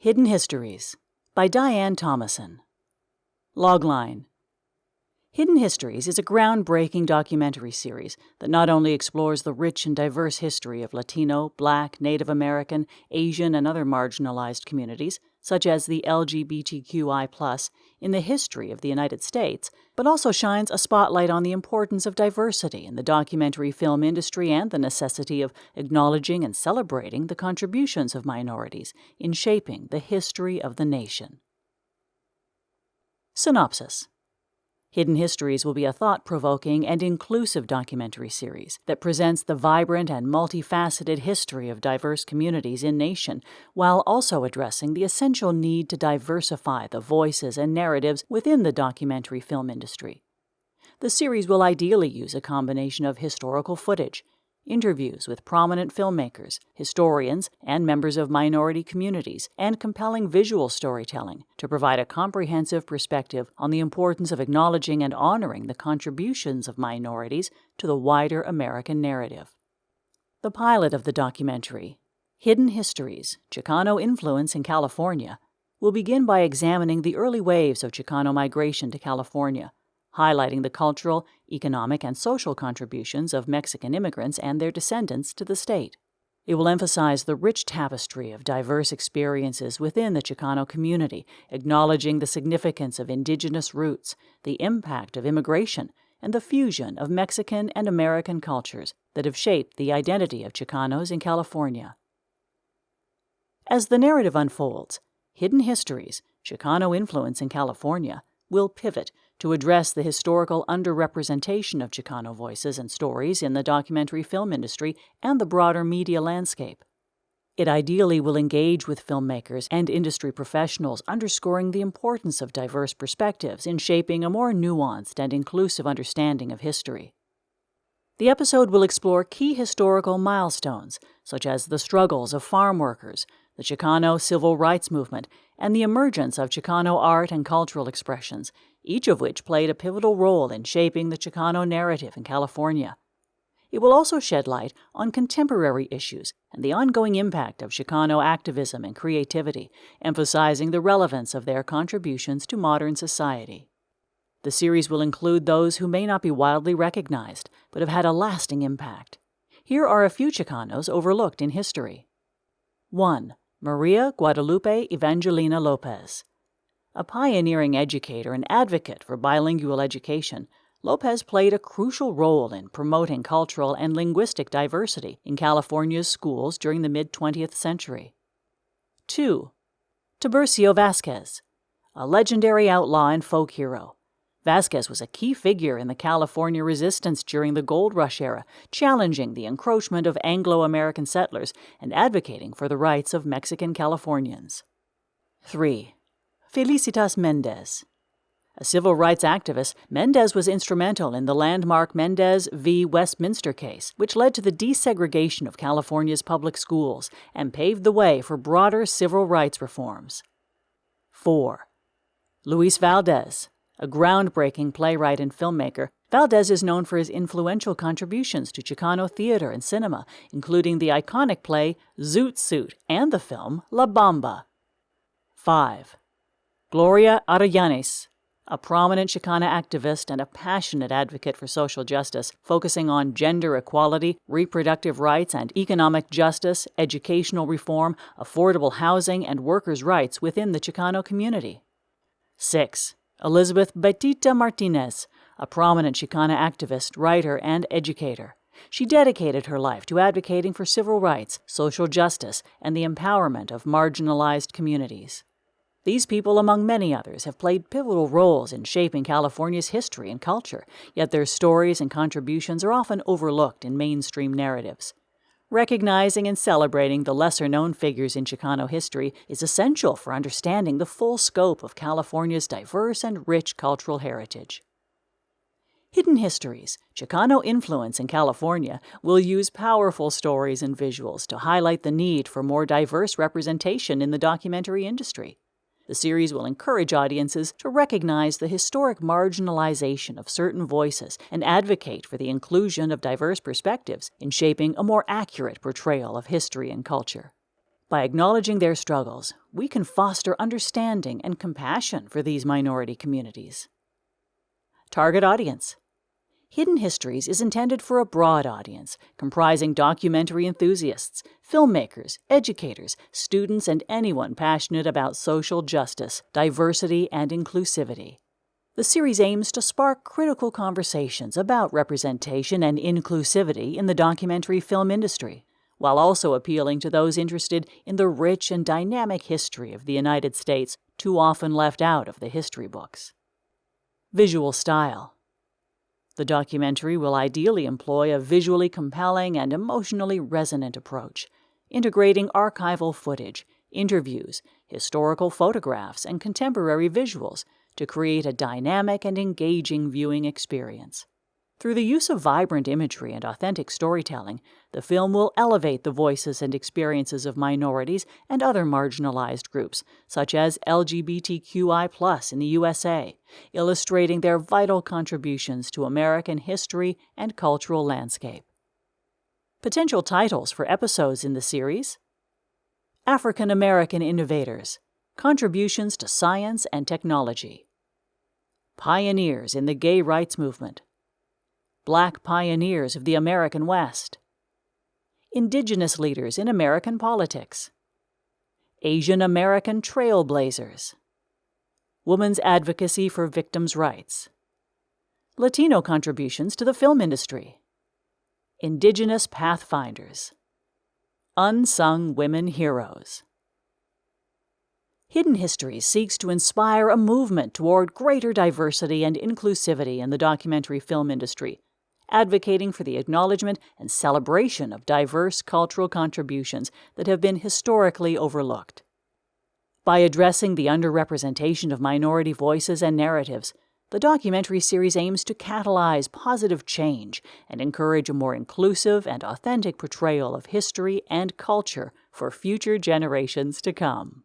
Hidden Histories by Diane Thomassin. Logline. Hidden Histories is a groundbreaking documentary series that not only explores the rich and diverse history of Latino, Black, Native American, Asian, and other marginalized communities, such as the LGBTQI+, in the history of the United States, but also shines a spotlight on the importance of diversity in the documentary film industry and the necessity of acknowledging and celebrating the contributions of minorities in shaping the history of the nation. Synopsis. Hidden Histories will be a thought-provoking and inclusive documentary series that presents the vibrant and multifaceted history of diverse communities in nation, while also addressing the essential need to diversify the voices and narratives within the documentary film industry. The series will ideally use a combination of historical footage, interviews with prominent filmmakers, historians, and members of minority communities, and compelling visual storytelling to provide a comprehensive perspective on the importance of acknowledging and honoring the contributions of minorities to the wider American narrative. The pilot of the documentary, Hidden Histories, Chicano Influence in California, will begin by examining the early waves of Chicano migration to California, highlighting the cultural, economic, and social contributions of Mexican immigrants and their descendants to the state. It will emphasize the rich tapestry of diverse experiences within the Chicano community, acknowledging the significance of indigenous roots, the impact of immigration, and the fusion of Mexican and American cultures that have shaped the identity of Chicanos in California. As the narrative unfolds, Hidden Histories, Chicano Influence in California, will pivot to address the historical underrepresentation of Chicano voices and stories in the documentary film industry and the broader media landscape. It ideally will engage with filmmakers and industry professionals, underscoring the importance of diverse perspectives in shaping a more nuanced and inclusive understanding of history. The episode will explore key historical milestones, such as the struggles of farm workers, the Chicano civil rights movement, and the emergence of Chicano art and cultural expressions, each of which played a pivotal role in shaping the Chicano narrative in California. It will also shed light on contemporary issues and the ongoing impact of Chicano activism and creativity, emphasizing the relevance of their contributions to modern society. The series will include those who may not be widely recognized, but have had a lasting impact. Here are a few Chicanos overlooked in history. 1. Maria Guadalupe Evangelina Lopez. A pioneering educator and advocate for bilingual education, Lopez played a crucial role in promoting cultural and linguistic diversity in California's schools during the mid-20th century. 2. Tiburcio Vasquez. A legendary outlaw and folk hero, Vasquez was a key figure in the California resistance during the Gold Rush era, challenging the encroachment of Anglo-American settlers and advocating for the rights of Mexican Californians. 3. Felicitas Mendez. A civil rights activist, Mendez was instrumental in the landmark Mendez v. Westminster case, which led to the desegregation of California's public schools and paved the way for broader civil rights reforms. 4. Luis Valdez. A groundbreaking playwright and filmmaker, Valdez is known for his influential contributions to Chicano theater and cinema, including the iconic play Zoot Suit and the film La Bamba. 5. Gloria Arellanes. A prominent Chicana activist and a passionate advocate for social justice, focusing on gender equality, reproductive rights and economic justice, educational reform, affordable housing, and workers' rights within the Chicano community. 6. Elizabeth Betita Martinez, a prominent Chicana activist, writer, and educator. She dedicated her life to advocating for civil rights, social justice, and the empowerment of marginalized communities. These people, among many others, have played pivotal roles in shaping California's history and culture, yet their stories and contributions are often overlooked in mainstream narratives. Recognizing and celebrating the lesser-known figures in Chicano history is essential for understanding the full scope of California's diverse and rich cultural heritage. Hidden Histories, Chicano Influence in California, will use powerful stories and visuals to highlight the need for more diverse representation in the documentary industry. The series will encourage audiences to recognize the historic marginalization of certain voices and advocate for the inclusion of diverse perspectives in shaping a more accurate portrayal of history and culture. By acknowledging their struggles, we can foster understanding and compassion for these minority communities. Target audience. Hidden Histories is intended for a broad audience, comprising documentary enthusiasts, filmmakers, educators, students, and anyone passionate about social justice, diversity, and inclusivity. The series aims to spark critical conversations about representation and inclusivity in the documentary film industry, while also appealing to those interested in the rich and dynamic history of the United States, too often left out of the history books. Visual style. The documentary will ideally employ a visually compelling and emotionally resonant approach, integrating archival footage, interviews, historical photographs, and contemporary visuals to create a dynamic and engaging viewing experience. Through the use of vibrant imagery and authentic storytelling, the film will elevate the voices and experiences of minorities and other marginalized groups, such as LGBTQI+ in the USA, illustrating their vital contributions to American history and cultural landscape. Potential titles for episodes in the series: African American Innovators, Contributions to Science and Technology; Pioneers in the Gay Rights Movement; Black Pioneers of the American West; Indigenous Leaders in American Politics; Asian American Trailblazers; Women's Advocacy for Victims' Rights; Latino Contributions to the Film Industry; Indigenous Pathfinders; Unsung Women Heroes. Hidden Histories seeks to inspire a movement toward greater diversity and inclusivity in the documentary film industry, advocating for the acknowledgment and celebration of diverse cultural contributions that have been historically overlooked. By addressing the underrepresentation of minority voices and narratives, the documentary series aims to catalyze positive change and encourage a more inclusive and authentic portrayal of history and culture for future generations to come.